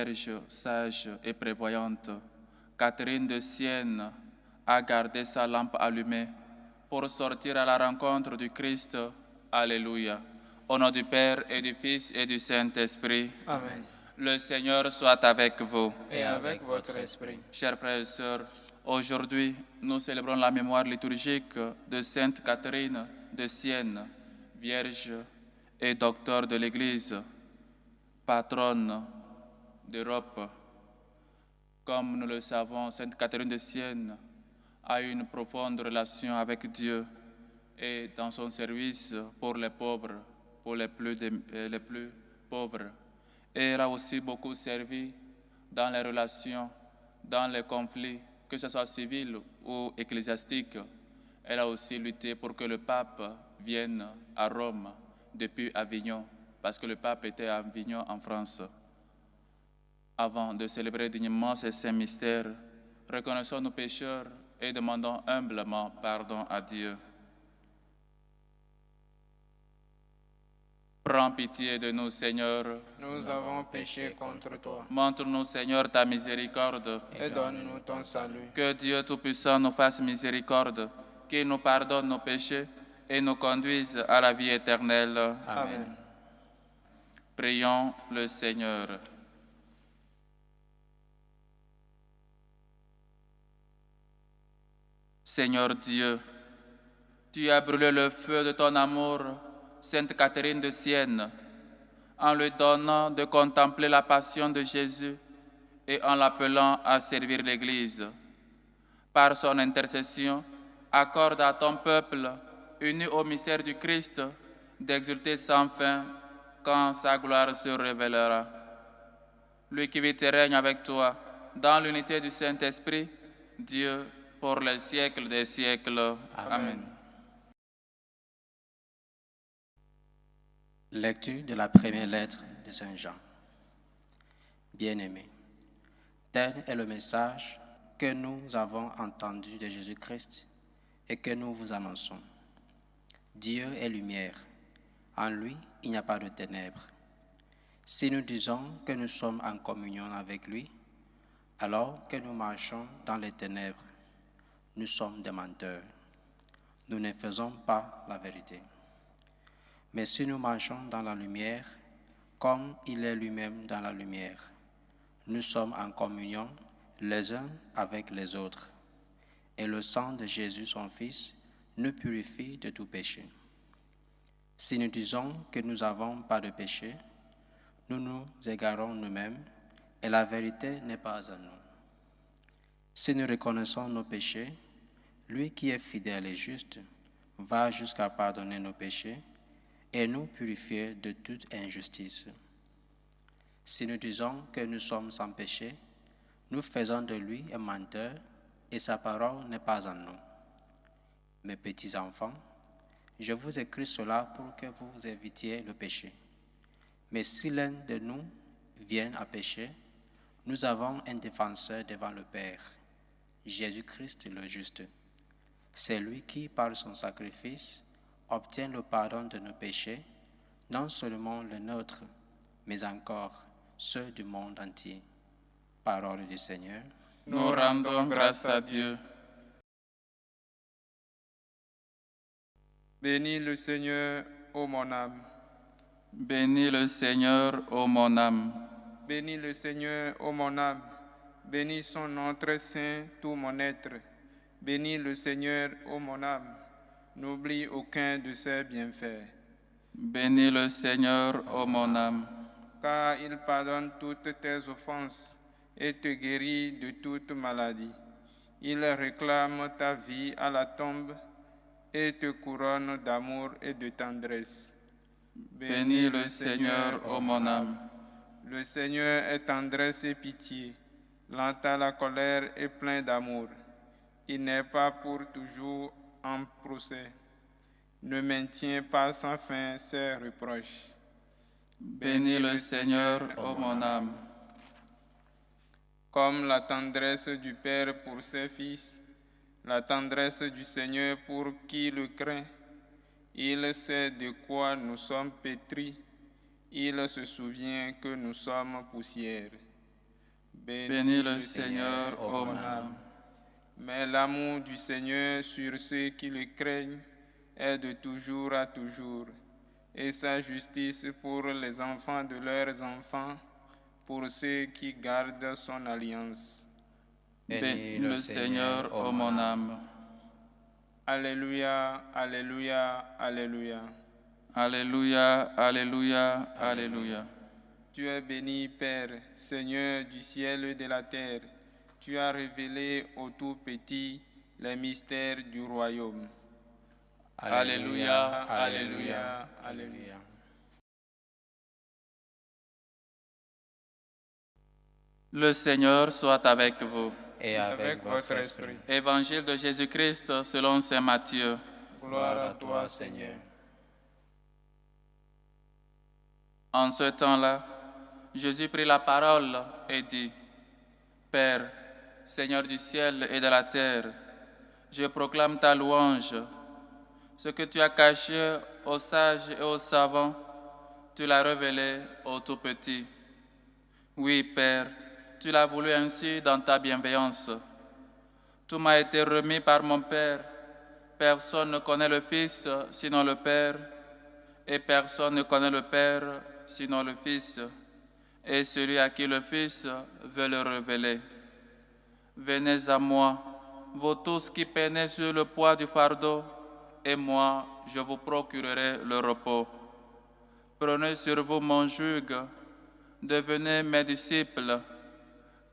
vierge, sage et prévoyante, Catherine de Sienne a gardé sa lampe allumée pour sortir à la rencontre du Christ. Alléluia. Au nom du Père et du Fils et du Saint-Esprit. Amen. Le Seigneur soit avec vous. Et avec votre esprit. Chers frères et sœurs, aujourd'hui, nous célébrons la mémoire liturgique de Sainte Catherine de Sienne, Vierge et docteur de l'Église, patronne d'Europe. Comme nous le savons, Sainte Catherine de Sienne a eu une profonde relation avec Dieu et dans son service pour les pauvres, pour les plus pauvres. Et elle a aussi beaucoup servi dans les relations, dans les conflits, que ce soit civils ou ecclésiastiques. Elle a aussi lutté pour que le pape vienne à Rome depuis Avignon, parce que le pape était à Avignon en France. Avant de célébrer dignement ces saints mystères, reconnaissons nos pécheurs et demandons humblement pardon à Dieu. Prends pitié de nous, Seigneur. Nous avons péché contre toi. Montre-nous, Seigneur, ta miséricorde. Et donne-nous ton salut. Que Dieu Tout-Puissant nous fasse miséricorde, qu'il nous pardonne nos péchés et nous conduise à la vie éternelle. Amen. Prions le Seigneur. Seigneur Dieu, tu as brûlé le feu de ton amour, Sainte Catherine de Sienne, en lui donnant de contempler la passion de Jésus et en l'appelant à servir l'Église. Par son intercession, accorde à ton peuple, uni au mystère du Christ, d'exulter sans fin quand sa gloire se révélera. Lui qui vit et règne avec toi, dans l'unité du Saint-Esprit, Dieu, pour les siècles des siècles. Amen. Lecture de la première lettre de Saint Jean. Bien-aimés, tel est le message que nous avons entendu de Jésus-Christ et que nous vous annonçons. Dieu est lumière. En lui, il n'y a pas de ténèbres. Si nous disons que nous sommes en communion avec lui, alors que nous marchons dans les ténèbres, nous sommes des menteurs. Nous ne faisons pas la vérité. Mais si nous marchons dans la lumière, comme il est lui-même dans la lumière, nous sommes en communion les uns avec les autres. Et le sang de Jésus, son Fils, nous purifie de tout péché. Si nous disons que nous n'avons pas de péché, nous nous égarons nous-mêmes et la vérité n'est pas en nous. Si nous reconnaissons nos péchés, lui qui est fidèle et juste va jusqu'à pardonner nos péchés et nous purifier de toute injustice. Si nous disons que nous sommes sans péché, nous faisons de lui un menteur et sa parole n'est pas en nous. Mes petits enfants, je vous écris cela pour que vous évitiez le péché. Mais si l'un de nous vient à pécher, nous avons un défenseur devant le Père, Jésus-Christ le juste. C'est lui qui, par son sacrifice, obtient le pardon de nos péchés, non seulement le nôtre, mais encore ceux du monde entier. Parole du Seigneur. Nous rendons grâce à Dieu. Bénis le Seigneur, ô mon âme. Bénis le Seigneur, ô mon âme. Bénis le Seigneur, ô mon âme. Bénis son nom très saint, tout mon être. Bénis le Seigneur, ô mon âme. N'oublie aucun de ses bienfaits. Bénis le Seigneur, ô mon âme. Car il pardonne toutes tes offenses et te guérit de toute maladie. Il réclame ta vie à la tombe et te couronne d'amour et de tendresse. Bénis le Seigneur, ô mon âme. Le Seigneur est tendresse et pitié, lent à la colère et plein d'amour. Il n'est pas pour toujours en procès, ne maintient pas sans fin ses reproches. Bénis le Seigneur, ô mon âme. Comme la tendresse du Père pour ses fils, la tendresse du Seigneur pour qui le craint. Il sait de quoi nous sommes pétris, il se souvient que nous sommes poussière. Bénis le Seigneur, ô mon âme. Mais l'amour du Seigneur sur ceux qui le craignent est de toujours à toujours, et sa justice pour les enfants de leurs enfants, pour ceux qui gardent son alliance. Bénis le Seigneur, ô mon âme. Alléluia, alléluia, alléluia. Alléluia, alléluia, alléluia. Tu es béni, Père, Seigneur du ciel et de la terre. Tu as révélé au tout-petit les mystères du royaume. Alléluia, alléluia, alléluia. Le Seigneur soit avec vous. Et avec votre esprit. Évangile de Jésus-Christ selon saint Matthieu. Gloire à toi, Seigneur. En ce temps-là, Jésus prit la parole et dit, « Père, Seigneur du ciel et de la terre, je proclame ta louange. Ce que tu as caché aux sages et aux savants, tu l'as révélé aux tout-petits. Oui, Père, tu l'as voulu ainsi dans ta bienveillance. Tout m'a été remis par mon Père. Personne ne connaît le Fils sinon le Père, et personne ne connaît le Père sinon le Fils, et celui à qui le Fils veut le révéler. Venez à moi, vous tous qui peinez sur le poids du fardeau, et moi, je vous procurerai le repos. Prenez sur vous mon joug, devenez mes disciples,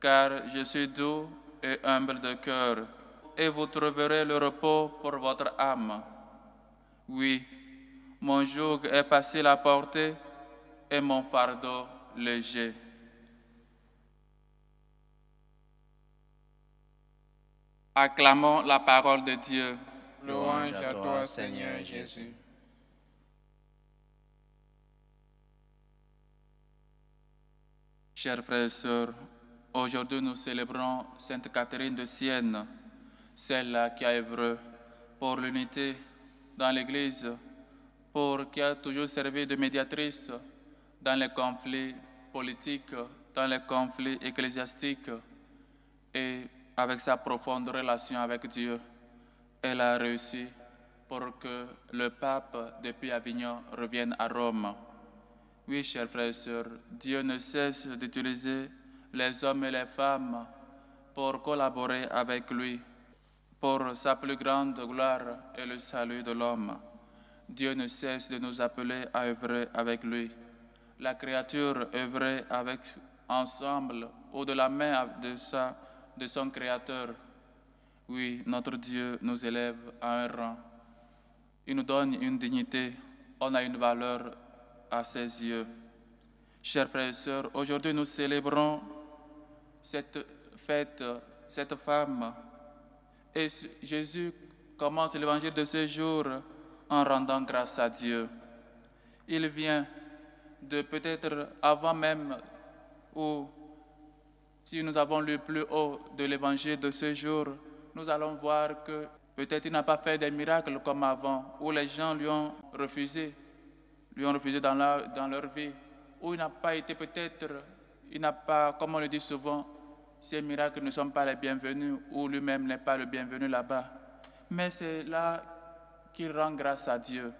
car je suis doux et humble de cœur, et vous trouverez le repos pour votre âme. Oui, mon joug est facile à porter et mon fardeau léger. Acclamons la parole de Dieu. Louange à toi, Seigneur Jésus. Chers frères et sœurs, aujourd'hui nous célébrons Sainte Catherine de Sienne, celle qui a œuvré pour l'unité dans l'Église, qui a toujours servi de médiatrice dans les conflits politiques, dans les conflits ecclésiastiques, et avec sa profonde relation avec Dieu, elle a réussi pour que le pape depuis Avignon revienne à Rome. Oui, chers frères et sœurs, Dieu ne cesse d'utiliser les hommes et les femmes pour collaborer avec lui, pour sa plus grande gloire et le salut de l'homme. Dieu ne cesse de nous appeler à œuvrer avec lui. La créature œuvrait ensemble ou de la main de son Créateur. Oui, notre Dieu nous élève à un rang. Il nous donne une dignité, on a une valeur à ses yeux. Chers frères et sœurs, aujourd'hui nous célébrons cette fête, cette femme. Et Jésus commence l'évangile de ce jour en rendant grâce à Dieu. Il vient de peut-être avant même, ou si nous avons lu plus haut de l'évangile de ce jour, nous allons voir que peut-être il n'a pas fait des miracles comme avant, où les gens lui ont refusé dans leur vie, où il n'a pas été il n'a pas, comme on le dit souvent, ces miracles ne sont pas les bienvenus, ou lui-même n'est pas le bienvenu là-bas. Mais c'est là qu'il rend grâce à Dieu.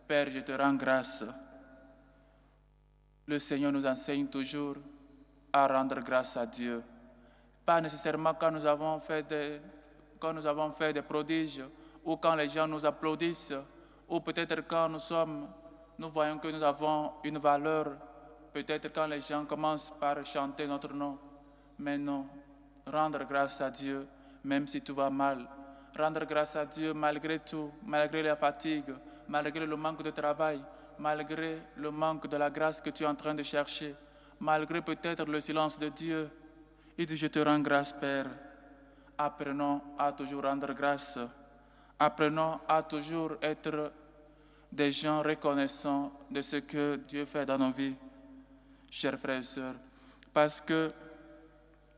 Père, je te rends grâce. Le Seigneur nous enseigne toujours à rendre grâce à Dieu. Pas nécessairement quand nous avons fait des prodiges, ou quand les gens nous applaudissent, ou peut-être quand nous voyons que nous avons une valeur, peut-être quand les gens commencent par chanter notre nom. Mais non, rendre grâce à Dieu, même si tout va mal. Rendre grâce à Dieu malgré tout, malgré la fatigue, malgré le manque de travail, malgré le manque de la grâce que tu es en train de chercher, malgré peut-être le silence de Dieu. Il dit, je te rends grâce, Père. Apprenons à toujours rendre grâce. Apprenons à toujours être des gens reconnaissants de ce que Dieu fait dans nos vies, chers frères et sœurs. Parce que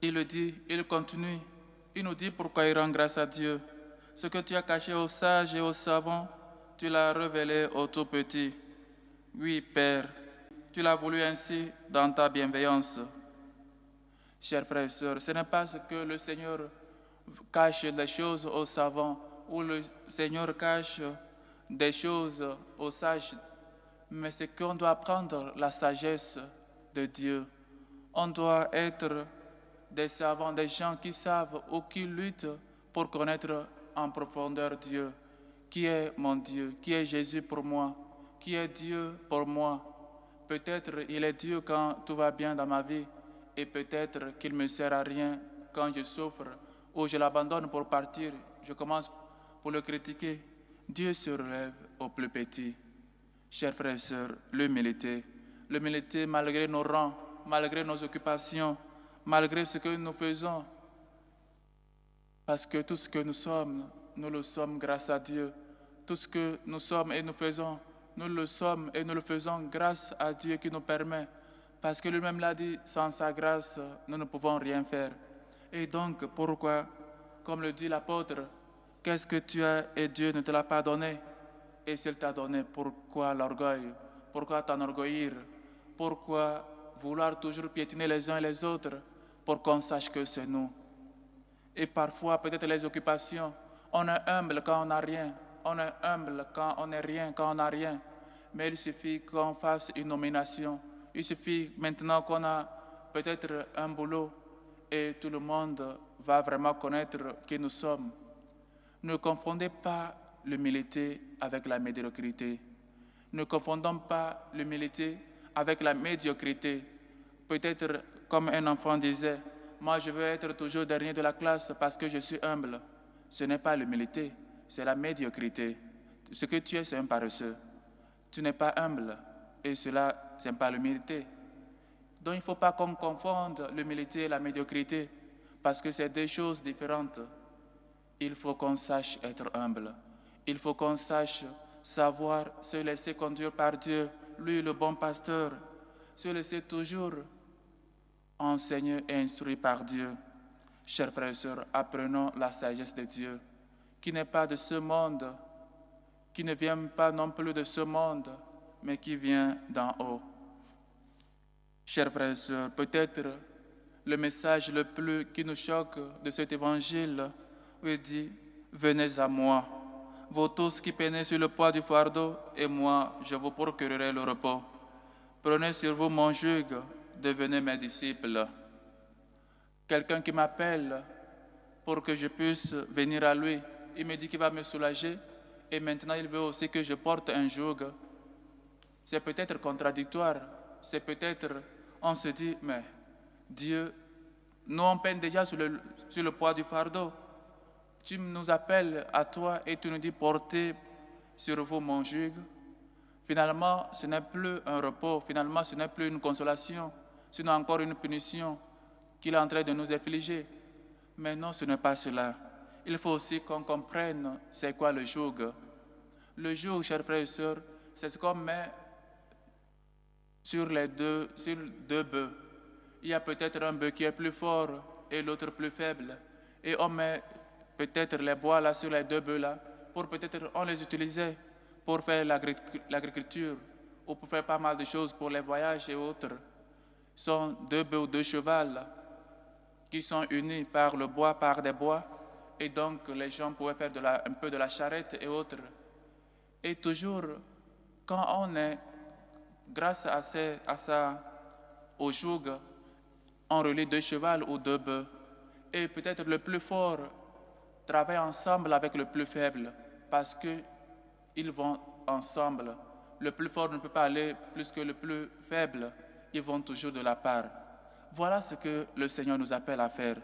il le dit, il continue, il nous dit pourquoi il rend grâce à Dieu. Ce que tu as caché aux sages et aux savants, tu l'as révélé aux tout petits. Oui, Père, tu l'as voulu ainsi dans ta bienveillance. Chers frères et sœurs, ce n'est pas ce que le Seigneur cache des choses aux savants ou le Seigneur cache des choses aux sages, mais c'est qu'on doit apprendre la sagesse de Dieu. On doit être des savants, des gens qui savent ou qui luttent pour connaître en profondeur Dieu. Qui est mon Dieu? Qui est Jésus pour moi? Qui est Dieu pour moi? Peut-être il est Dieu quand tout va bien dans ma vie et peut-être qu'il ne me sert à rien quand je souffre ou je l'abandonne pour partir. Je commence pour le critiquer. Dieu se relève au plus petit. Chers frères et sœurs, l'humilité malgré nos rangs, malgré nos occupations, malgré ce que nous faisons, parce que tout ce que nous sommes, nous le sommes grâce à Dieu. Tout ce que nous sommes et nous faisons, nous le sommes et nous le faisons grâce à Dieu qui nous permet. Parce que lui-même l'a dit, sans sa grâce, nous ne pouvons rien faire. Et donc, pourquoi, comme le dit l'apôtre, qu'est-ce que tu as et Dieu ne te l'a pas donné? Et s'il t'a donné, pourquoi l'orgueil? Pourquoi t'enorgueillir? Pourquoi vouloir toujours piétiner les uns et les autres pour qu'on sache que c'est nous? Et parfois, peut-être les occupations, on est humble quand on n'a rien. On est humble quand on n'est rien, quand on n'a rien. Mais il suffit qu'on fasse une nomination. Il suffit maintenant qu'on a peut-être un boulot et tout le monde va vraiment connaître qui nous sommes. Ne confondez pas l'humilité avec la médiocrité. Ne confondons pas l'humilité avec la médiocrité. Peut-être comme un enfant disait, moi je veux être toujours dernier de la classe parce que je suis humble. Ce n'est pas l'humilité, c'est la médiocrité. Ce que tu es, c'est un paresseux. Tu n'es pas humble et cela, ce n'est pas l'humilité. Donc il ne faut pas qu'on confonde l'humilité et la médiocrité parce que c'est deux choses différentes. Il faut qu'on sache être humble. Il faut qu'on sache savoir se laisser conduire par Dieu, lui le bon pasteur, se laisser toujours enseigner et instruire par Dieu. Chers frères et sœurs, apprenons la sagesse de Dieu, qui n'est pas de ce monde, qui ne vient pas non plus de ce monde, mais qui vient d'en haut. Chers frères et sœurs, peut-être le message le plus qui nous choque de cet évangile, où il dit « Venez à moi, vous tous qui peinez sur le poids du fardeau, et moi, je vous procurerai le repos. Prenez sur vous mon joug, devenez mes disciples. » Quelqu'un qui m'appelle pour que je puisse venir à lui, il me dit qu'il va me soulager, et maintenant il veut aussi que je porte un joug. C'est peut-être contradictoire, c'est peut-être, on se dit, mais Dieu, nous on peine déjà sur le poids du fardeau. Tu nous appelles à toi et tu nous dis portez sur vous mon joug. Finalement, ce n'est plus un repos, finalement, ce n'est plus une consolation, sinon encore une punition qu'il est en train de nous infliger. Mais non, ce n'est pas cela. Il faut aussi qu'on comprenne c'est quoi le joug. Le joug, chers frères et sœurs, c'est ce qu'on met sur deux bœufs. Il y a peut-être un bœuf qui est plus fort et l'autre plus faible. Et on met peut-être les bois là sur les deux bœufs là, pour peut-être on les utilisait pour faire l'agriculture ou pour faire pas mal de choses pour les voyages et autres. Ce sont deux bœufs ou deux chevaux là, qui sont unis par le bois, par des bois, et donc les gens pouvaient faire un peu de la charrette et autres. Et toujours, quand on est, grâce au joug, on relie deux chevaux ou deux bœufs. Et peut-être le plus fort travaille ensemble avec le plus faible, parce qu'ils vont ensemble. Le plus fort ne peut pas aller plus que le plus faible. Ils vont toujours de la part. Voilà ce que le Seigneur nous appelle à faire.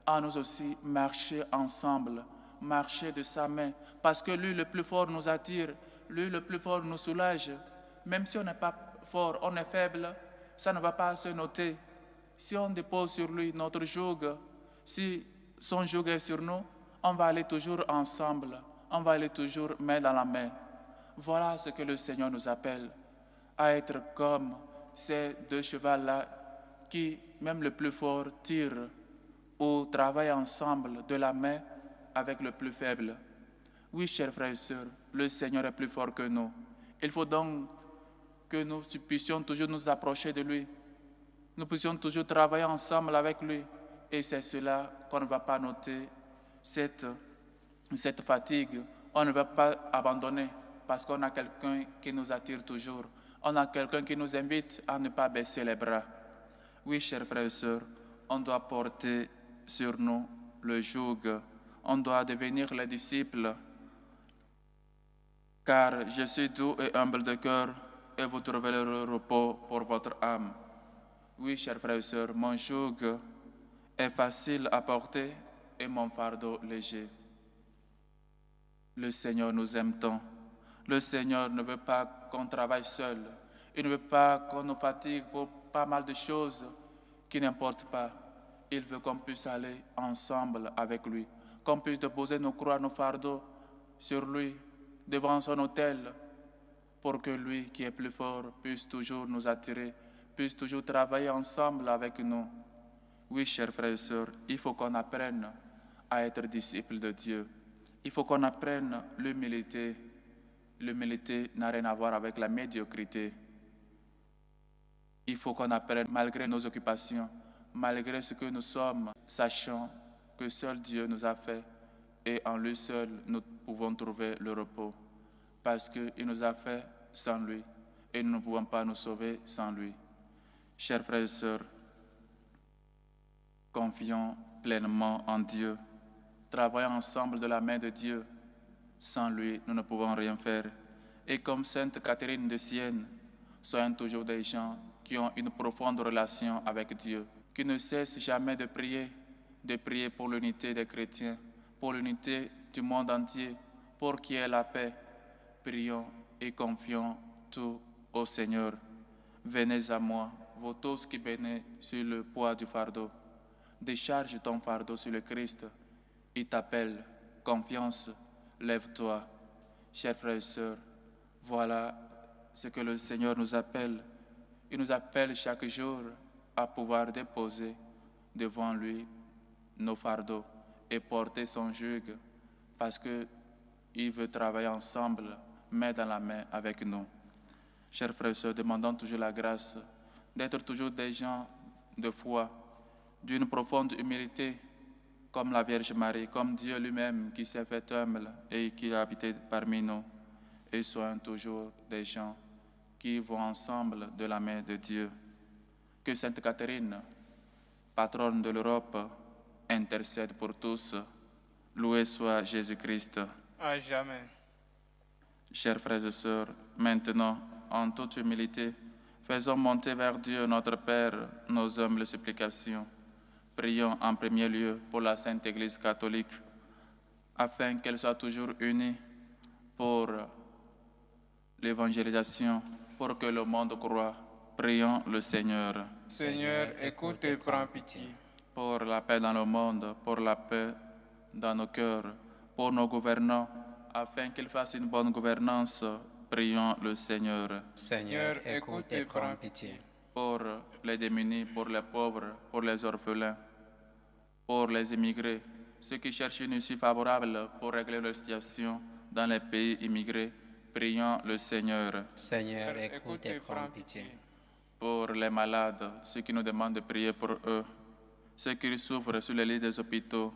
À nous aussi marcher ensemble, marcher de sa main, parce que lui, le plus fort, nous attire, lui, le plus fort, nous soulage. Même si on n'est pas fort, on est faible, ça ne va pas se noter. Si on dépose sur lui notre joug, si son joug est sur nous, on va aller toujours ensemble, on va aller toujours main dans la main. Voilà ce que le Seigneur nous appelle, à être comme ces deux chevaux-là qui, même le plus fort, tirent ou travaillent ensemble de la main avec le plus faible. Oui, chers frères et sœurs, le Seigneur est plus fort que nous. Il faut donc que nous puissions toujours nous approcher de lui. nous puissions toujours travailler ensemble avec lui. Et c'est cela qu'on ne va pas noter, cette fatigue. On ne va pas abandonner parce qu'on a quelqu'un qui nous attire toujours. On a quelqu'un qui nous invite à ne pas baisser les bras. Oui, chers frères et sœurs, on doit porter sur nous le joug. On doit devenir les disciples. Car je suis doux et humble de cœur et vous trouverez le repos pour votre âme. Oui, chers frères et sœurs, mon joug est facile à porter et mon fardeau léger. Le Seigneur nous aime tant. Le Seigneur ne veut pas qu'on travaille seul. Il ne veut pas qu'on nous fatigue pour pas mal de choses qui n'importent pas. Il veut qu'on puisse aller ensemble avec lui, qu'on puisse déposer nos croix, nos fardeaux sur lui, devant son autel, pour que lui, qui est plus fort, puisse toujours nous attirer, puisse toujours travailler ensemble avec nous. Oui, chers frères et sœurs, il faut qu'on apprenne à être disciples de Dieu. Il faut qu'on apprenne l'humilité. L'humilité n'a rien à voir avec la médiocrité. Il faut qu'on apprenne, malgré nos occupations, malgré ce que nous sommes, sachant que seul Dieu nous a fait et en lui seul nous pouvons trouver le repos. Parce qu'il nous a fait sans lui et nous ne pouvons pas nous sauver sans lui. Chers frères et sœurs, confions pleinement en Dieu. Travaillons ensemble de la main de Dieu. Sans lui, nous ne pouvons rien faire. Et comme Sainte Catherine de Sienne, soyons toujours des gens qui ont une profonde relation avec Dieu, qui ne cessent jamais de prier pour l'unité des chrétiens, pour l'unité du monde entier, pour qu'il y ait la paix. Prions et confions tout au Seigneur. Venez à moi, vous tous qui venez sur le poids du fardeau. Décharge ton fardeau sur le Christ. Il t'appelle. Confiance, lève-toi. Chers frères et sœurs, voilà ce que le Seigneur nous appelle. Il nous appelle chaque jour à pouvoir déposer devant lui nos fardeaux et porter son joug parce qu'il veut travailler ensemble, main dans la main avec nous. Chers frères et sœurs, demandons toujours la grâce d'être toujours des gens de foi, d'une profonde humilité, comme la Vierge Marie, comme Dieu lui-même qui s'est fait humble et qui a habité parmi nous. Et soyons toujours des gens qui vont ensemble de la main de Dieu. Que Sainte Catherine, patronne de l'Europe, intercède pour tous. Loué soit Jésus-Christ. À jamais. Chers frères et sœurs, maintenant, en toute humilité, faisons monter vers Dieu notre Père nos humbles supplications. Prions en premier lieu pour la Sainte Église catholique, afin qu'elle soit toujours unie pour l'évangélisation, pour que le monde croie. Prions le Seigneur. Seigneur, écoute et prends pitié. Pour la paix dans le monde, pour la paix dans nos cœurs, pour nos gouvernants, afin qu'ils fassent une bonne gouvernance. Prions le Seigneur. Seigneur, écoute et prends pitié. Pour les démunis, pour les pauvres, pour les orphelins, pour les immigrés, ceux qui cherchent une issue favorable pour régler leur situation dans les pays immigrés, prions le Seigneur. Seigneur, écoute et prends pitié. Pour les malades, ceux qui nous demandent de prier pour eux, ceux qui souffrent sur les lits des hôpitaux,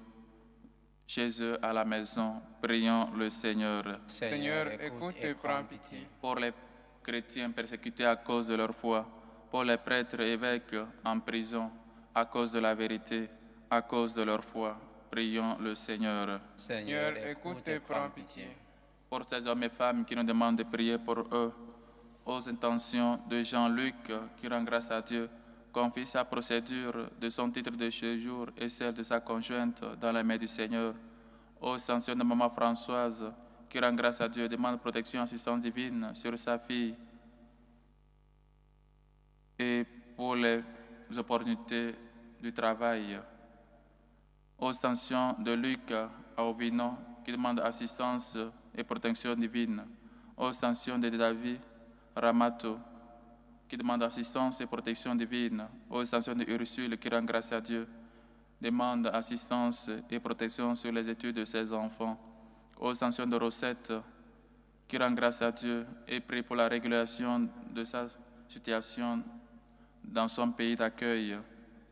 chez eux à la maison, prions le Seigneur. Seigneur, écoute et prends pitié. Pour les chrétiens persécutés à cause de leur foi, pour les prêtres et évêques en prison à cause de la vérité, à cause de leur foi, prions le Seigneur. Seigneur, écoute et prends pitié. Pour ces hommes et femmes qui nous demandent de prier pour eux, aux intentions de Jean-Luc qui rend grâce à Dieu, confie sa procédure de son titre de séjour et celle de sa conjointe dans la main du Seigneur, aux intentions de maman Françoise qui rend grâce à Dieu, demande protection et assistance divine sur sa fille, et pour les opportunités du travail, aux intentions de Luc à Ovino qui demande assistance et protection divine, aux intentions de David Ramato qui demande assistance et protection divine, aux intentions de Ursule qui rend grâce à Dieu, demande assistance et protection sur les études de ses enfants, aux intentions de Rosette qui rend grâce à Dieu et prie pour la régulation de sa situation dans son pays d'accueil.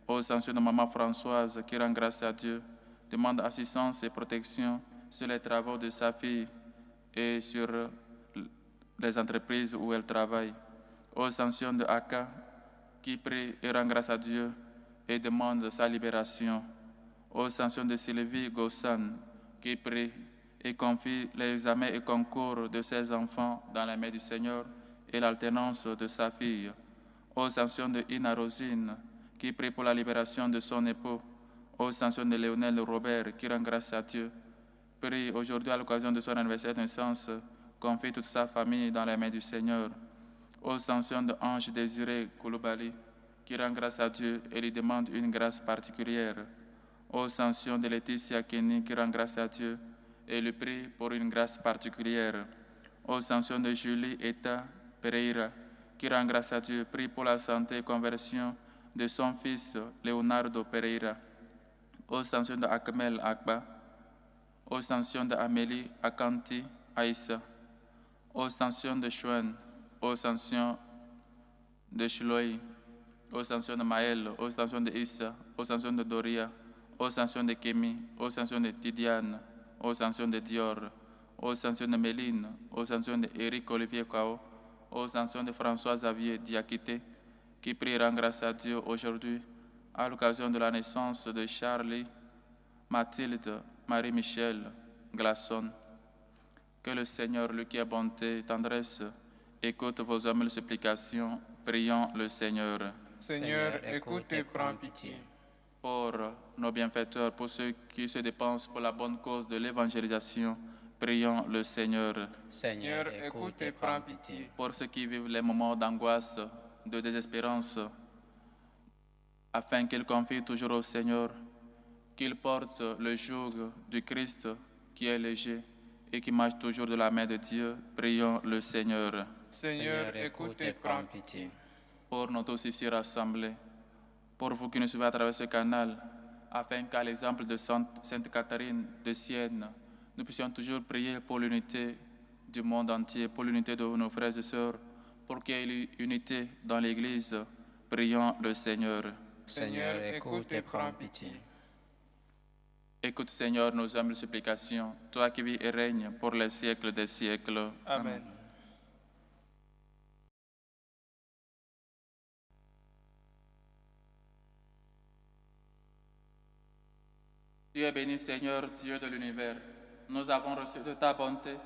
Ô Saint-Dieu de Maman Françoise, qui rend grâce à Dieu, demande assistance et protection sur les travaux de sa fille et sur les entreprises où elle travaille. Ô Saint-Dieu de Aka, qui prie et rend grâce à Dieu et demande sa libération. Ô Saint-Dieu de Sylvie Gossan, qui prie et confie les examens et concours de ses enfants dans les mains du Seigneur et l'alternance de sa fille. Ô Saint-Dieu de Ina Rosine, qui prie pour la libération de son époux. Ô Saint-Dieu de Léonel Robert, qui rend grâce à Dieu, prie aujourd'hui à l'occasion de son anniversaire de naissance, confie toute sa famille dans les mains du Seigneur. Ô Saint-Dieu de Ange Désiré Kouloubali, qui rend grâce à Dieu et lui demande une grâce particulière. Ô Saint-Dieu de Laetitia Kenny, qui rend grâce à Dieu et lui prie pour une grâce particulière. Ô Saint-Dieu de Julie Eta Pereira, qui rend grâce à Dieu, prie pour la santé et conversion de son fils Leonardo Pereira. Ô Saint-Dieu de Akmel Akba, ô Saint-Dieu de Amélie Akanti Aïssa, ô Saint-Dieu de Chouane, ô Saint-Dieu de Chiloï, ô Saint-Dieu de Maël, ô Saint-Dieu de Issa, ô Saint-Dieu de Doria, ô Saint-Dieu de Kémy, ô Saint-Dieu de Tidiane, ô Saint-Dieu de Dior, ô Saint-Dieu de Méline, ô Saint-Dieu de Éric Olivier Kao, ô Saint-Dieu de François Xavier Diakité, qui prie rend grâce à Dieu aujourd'hui à l'occasion de la naissance de Charlie, Mathilde, Marie-Michel, Glasson. Que le Seigneur, lui qui a bonté et tendresse, écoute vos humbles supplications. Prions le Seigneur. Seigneur, écoute et prends pitié. Pour nos bienfaiteurs, pour ceux qui se dépensent pour la bonne cause de l'évangélisation, prions le Seigneur. Seigneur, écoute et prends pitié. Pour ceux qui vivent les moments d'angoisse, de désespérance, afin qu'ils confient toujours au Seigneur, qu'ils portent le joug du Christ qui est léger et qui marche toujours de la main de Dieu, prions le Seigneur. Seigneur, écoute et prends pitié. Pour nous tous ici rassemblés, pour vous qui nous suivez à travers ce canal, afin qu'à l'exemple de Sainte Catherine de Sienne, nous puissions toujours prier pour l'unité du monde entier, pour l'unité de nos frères et sœurs, pour qu'il y ait unité dans l'Église. Prions le Seigneur. Seigneur, écoute et prends pitié. Écoute, Seigneur, nos humbles supplications, toi qui vis et règnes pour les siècles des siècles. Amen. Dieu est béni, Seigneur, Dieu de l'univers. Nous avons reçu de ta bonté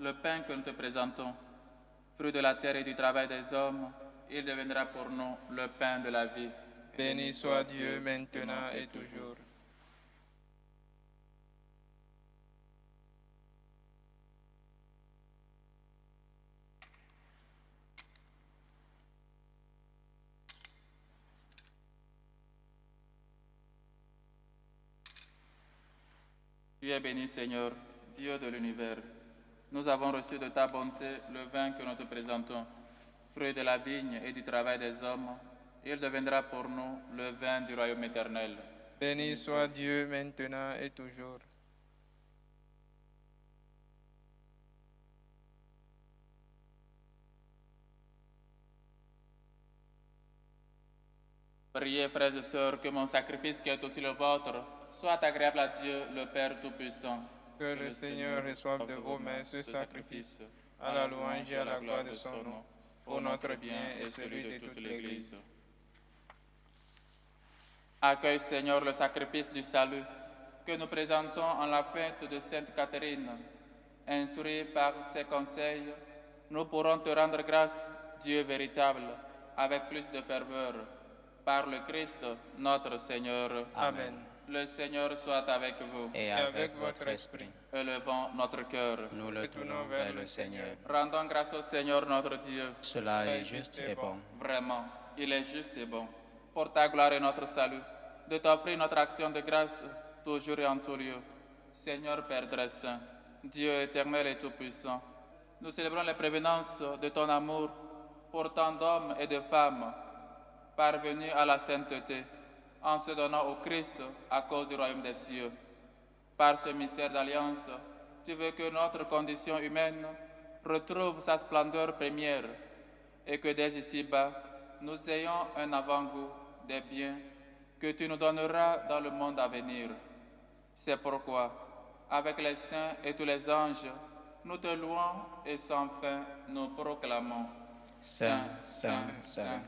le pain que nous te présentons. Fruit de la terre et du travail des hommes, il deviendra pour nous le pain de la vie. Béni soit Dieu maintenant et toujours. Tu es béni, Seigneur, Dieu de l'univers. Nous avons reçu de ta bonté le vin que nous te présentons, fruit de la vigne et du travail des hommes. Il deviendra pour nous le vin du royaume éternel. Béni soit Dieu maintenant et toujours. Priez, frères et sœurs, que mon sacrifice qui est aussi le vôtre soit agréable à Dieu, le Père Tout-Puissant. Que le Seigneur reçoive de vos mains ce sacrifice, à la louange et à la gloire de son nom, pour notre bien et celui de toute l'Église. Accueille, Seigneur, le sacrifice du salut que nous présentons en la fête de Sainte Catherine. Instruits par ses conseils, nous pourrons te rendre grâce, Dieu véritable, avec plus de ferveur. Par le Christ, notre Seigneur. Amen. Le Seigneur soit avec vous. Et avec votre esprit, Élevons notre cœur. nous le tournons vers le Seigneur. Rendons grâce au Seigneur notre Dieu. Cela est juste et bon. Vraiment, il est juste et bon, pour ta gloire et notre salut, de t'offrir notre action de grâce, toujours et en tout lieu. Seigneur Père très saint, Dieu éternel et tout-puissant, nous célébrons les prévenances de ton amour pour tant d'hommes et de femmes, parvenus à la sainteté, en se donnant au Christ à cause du royaume des cieux. Par ce mystère d'alliance, tu veux que notre condition humaine retrouve sa splendeur première et que dès ici-bas, nous ayons un avant-goût des biens que tu nous donneras dans le monde à venir. C'est pourquoi, avec les saints et tous les anges, nous te louons et sans fin nous proclamons. Saint, Saint, Saint,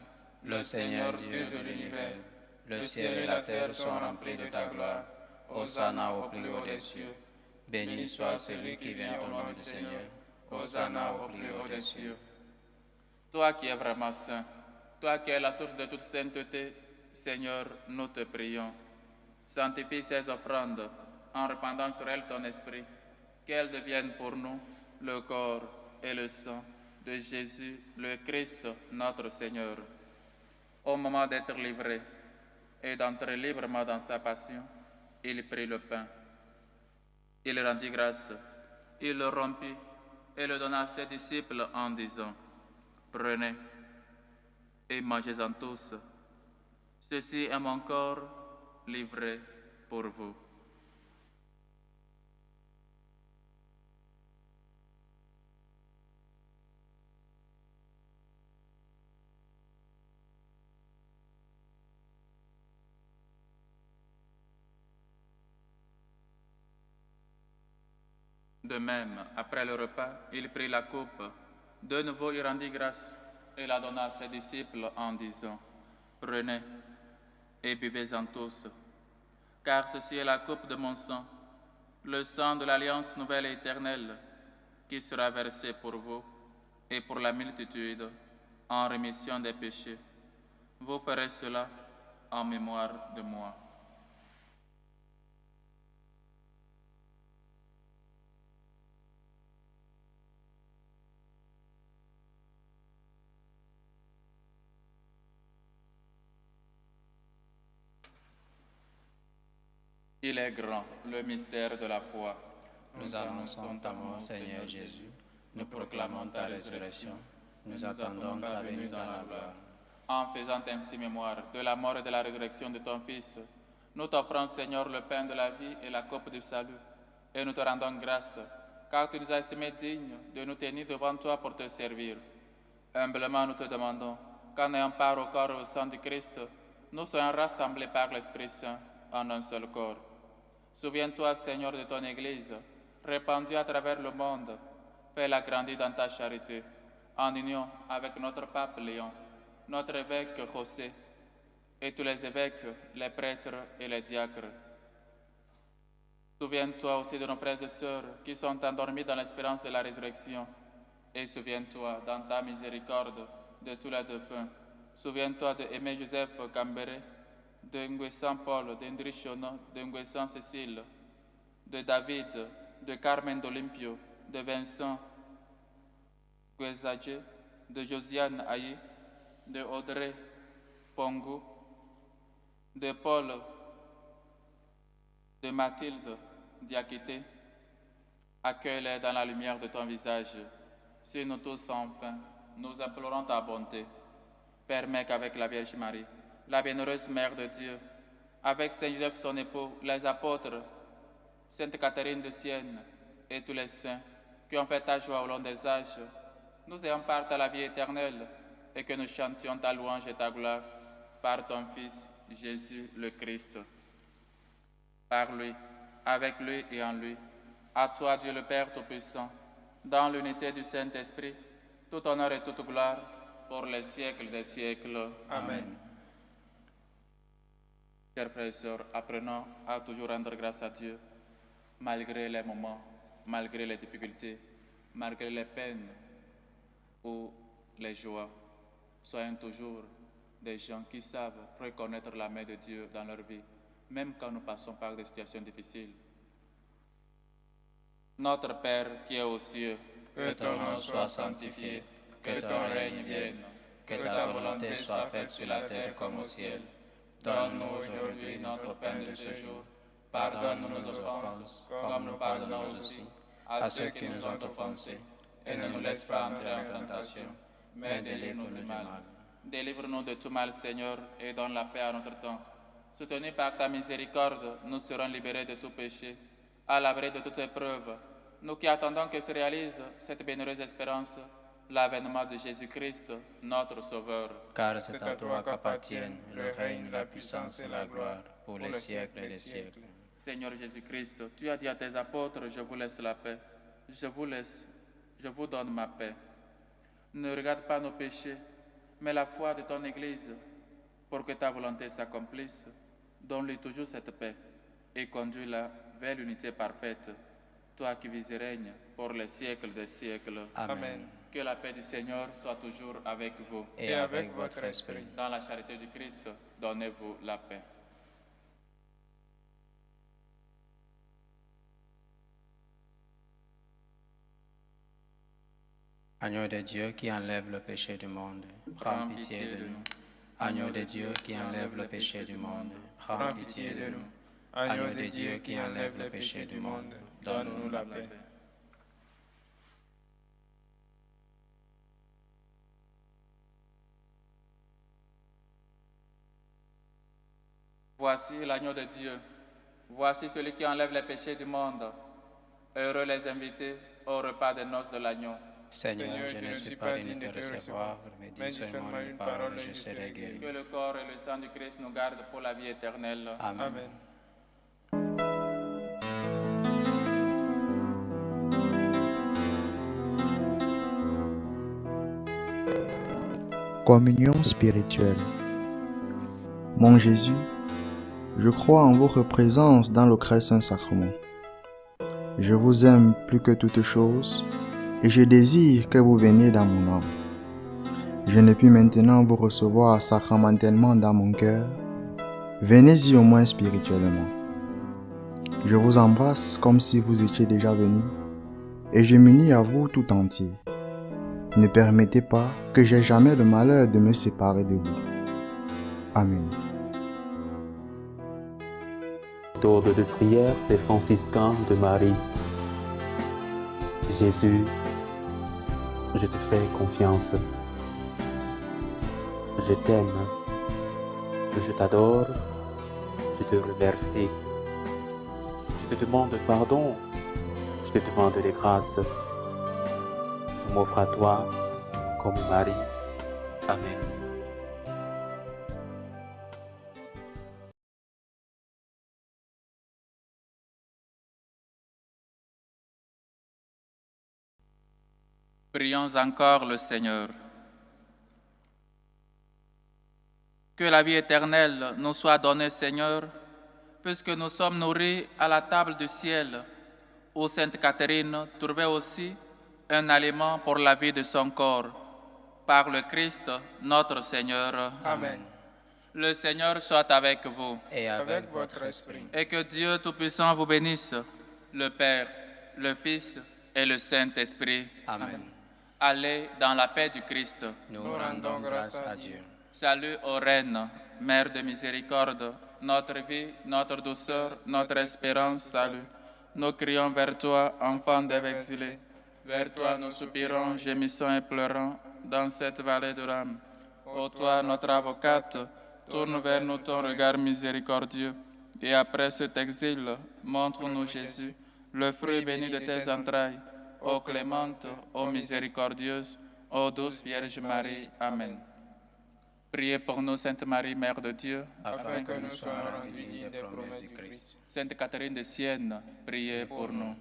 le Seigneur Dieu de l'univers, le ciel et la terre sont remplis de ta gloire. Hosanna au plus haut des cieux. Béni soit celui qui vient au nom du Seigneur. Hosanna au plus haut des cieux. Toi qui es vraiment saint, toi qui es la source de toute sainteté, Seigneur, nous te prions. Sanctifie ces offrandes en répandant sur elles ton esprit, qu'elles deviennent pour nous le corps et le sang de Jésus, le Christ, notre Seigneur. Au moment d'être livré et d'entrer librement dans sa passion, il prit le pain. Il rendit grâce, il le rompit et le donna à ses disciples en disant, « Prenez et mangez-en tous. Ceci est mon corps livré pour vous. » De même, après le repas, il prit la coupe. De nouveau, il rendit grâce et la donna à ses disciples en disant, « Prenez et buvez-en tous, car ceci est la coupe de mon sang, le sang de l'alliance nouvelle et éternelle, qui sera versé pour vous et pour la multitude en rémission des péchés. Vous ferez cela en mémoire de moi. » Il est grand, le mystère de la foi. Nous annonçons ta mort, Seigneur Jésus. Nous proclamons ta résurrection. Nous attendons ta venue dans la gloire. En faisant ainsi mémoire de la mort et de la résurrection de ton Fils, nous t'offrons, Seigneur, le pain de la vie et la coupe du salut. Et nous te rendons grâce, car tu nous as estimés dignes de nous tenir devant toi pour te servir. Humblement, nous te demandons qu'en ayant part au corps et au sang du Christ, nous soyons rassemblés par l'Esprit Saint en un seul corps. Souviens-toi, Seigneur, de ton Église, répandue à travers le monde. Fais-la grandir dans ta charité, en union avec notre pape Léon, notre évêque José, et tous les évêques, les prêtres et les diacres. Souviens-toi aussi de nos frères et sœurs qui sont endormis dans l'espérance de la résurrection. Et souviens-toi, dans ta miséricorde, de tous les défunts. Souviens-toi de Aimé Joseph Cambéré, de Nguessan Paul, d'Indri Chono, de Nguessan Cécile, de David, de Carmen d'Olympio, de Vincent Guézadje, de Josiane Aïe, de Audrey Pongo, de Paul, de Mathilde Diakité. Accueille-les dans la lumière de ton visage. Si nous tous enfin, nous implorons ta bonté. Permets qu'avec la Vierge Marie, la bienheureuse Mère de Dieu, avec Saint Joseph son époux, les apôtres, Sainte Catherine de Sienne et tous les saints qui ont fait ta joie au long des âges, nous ayons part à la vie éternelle et que nous chantions ta louange et ta gloire par ton Fils, Jésus le Christ. Par lui, avec lui et en lui, à toi Dieu le Père Tout-Puissant, dans l'unité du Saint-Esprit, tout honneur et toute gloire pour les siècles des siècles. Amen. Chers frères et sœurs, apprenons à toujours rendre grâce à Dieu, malgré les moments, malgré les difficultés, malgré les peines ou les joies. Soyons toujours des gens qui savent reconnaître la main de Dieu dans leur vie, même quand nous passons par des situations difficiles. Notre Père qui est aux cieux, que ton nom soit sanctifié, que ton règne vienne, que ta volonté soit faite sur la terre comme au ciel. Donne-nous aujourd'hui notre pain de ce jour. Pardonne-nous nos offenses, comme nous pardonnons aussi à ceux qui nous ont offensés. Et ne nous laisse pas entrer en tentation, mais délivre-nous du mal. Délivre-nous de tout mal, Seigneur, et donne la paix à notre temps. Soutenus par ta miséricorde, nous serons libérés de tout péché, à l'abri de toute épreuve. Nous qui attendons que se réalise cette bienheureuse espérance, l'avènement de Jésus-Christ, notre Sauveur. Car c'est à toi qu'appartiennent le règne, la puissance et la gloire pour les siècles et les siècles. Seigneur Jésus-Christ, tu as dit à tes apôtres, je vous laisse la paix. Je vous donne ma paix. Ne regarde pas nos péchés, mais la foi de ton Église, pour que ta volonté s'accomplisse. Donne-lui toujours cette paix et conduis-la vers l'unité parfaite, toi qui vis et règnes pour les siècles des siècles. Amen. Que la paix du Seigneur soit toujours avec vous. Et avec votre esprit. Dans la charité du Christ, donnez-vous la paix. Agneau de Dieu qui enlève le péché du monde, prends pitié de nous. Agneau de Dieu qui enlève le péché du monde, prends pitié de nous. Agneau de Dieu qui enlève le péché du monde, donne-nous la paix. Voici l'agneau de Dieu. Voici celui qui enlève les péchés du monde. Heureux les invités au repas des noces de l'agneau. Seigneur, je ne suis pas digne de te recevoir, mais dis seulement une parole et je serai guéri. Que le corps et le sang du Christ nous gardent pour la vie éternelle. Amen. Communion spirituelle. Mon Jésus, je crois en votre présence dans le très saint sacrement. Je vous aime plus que toute chose et je désire que vous veniez dans mon âme. Je ne puis maintenant vous recevoir sacramentellement dans mon cœur. Venez-y au moins spirituellement. Je vous embrasse comme si vous étiez déjà venu et je m'unis à vous tout entier. Ne permettez pas que j'aie jamais le malheur de me séparer de vous. Amen. Méthode de prière des franciscains de Marie. Jésus, je te fais confiance. Je t'aime. Je t'adore. Je te remercie. Je te demande pardon. Je te demande des grâces. Je m'offre à toi comme Marie. Amen. Prions encore le Seigneur. Que la vie éternelle nous soit donnée, Seigneur, puisque nous sommes nourris à la table du ciel, où Sainte Catherine trouvait aussi un aliment pour la vie de son corps. Par le Christ, notre Seigneur. Amen. Le Seigneur soit avec vous. Et avec votre esprit. Et que Dieu Tout-Puissant vous bénisse, le Père, le Fils et le Saint-Esprit. Amen. Allez dans la paix du Christ. Nous rendons grâce à Dieu. Salut ô Reine, Mère de miséricorde, notre vie, notre douceur, notre espérance, salut. Nous crions vers toi, enfant d'Ève exilée. Vers toi nous soupirons, gémissons et pleurons dans cette vallée de l'âme. Ô toi, notre avocate, tourne vers nous ton regard miséricordieux. Et après cet exil, montre-nous Jésus, le fruit béni de tes entrailles. Ô clémente, ô miséricordieuse, ô douce Vierge Marie. Amen. Priez pour nous, Sainte Marie, Mère de Dieu, afin que nous soyons rendus dignes des promesses du Christ. Sainte Catherine de Sienne, priez pour nous.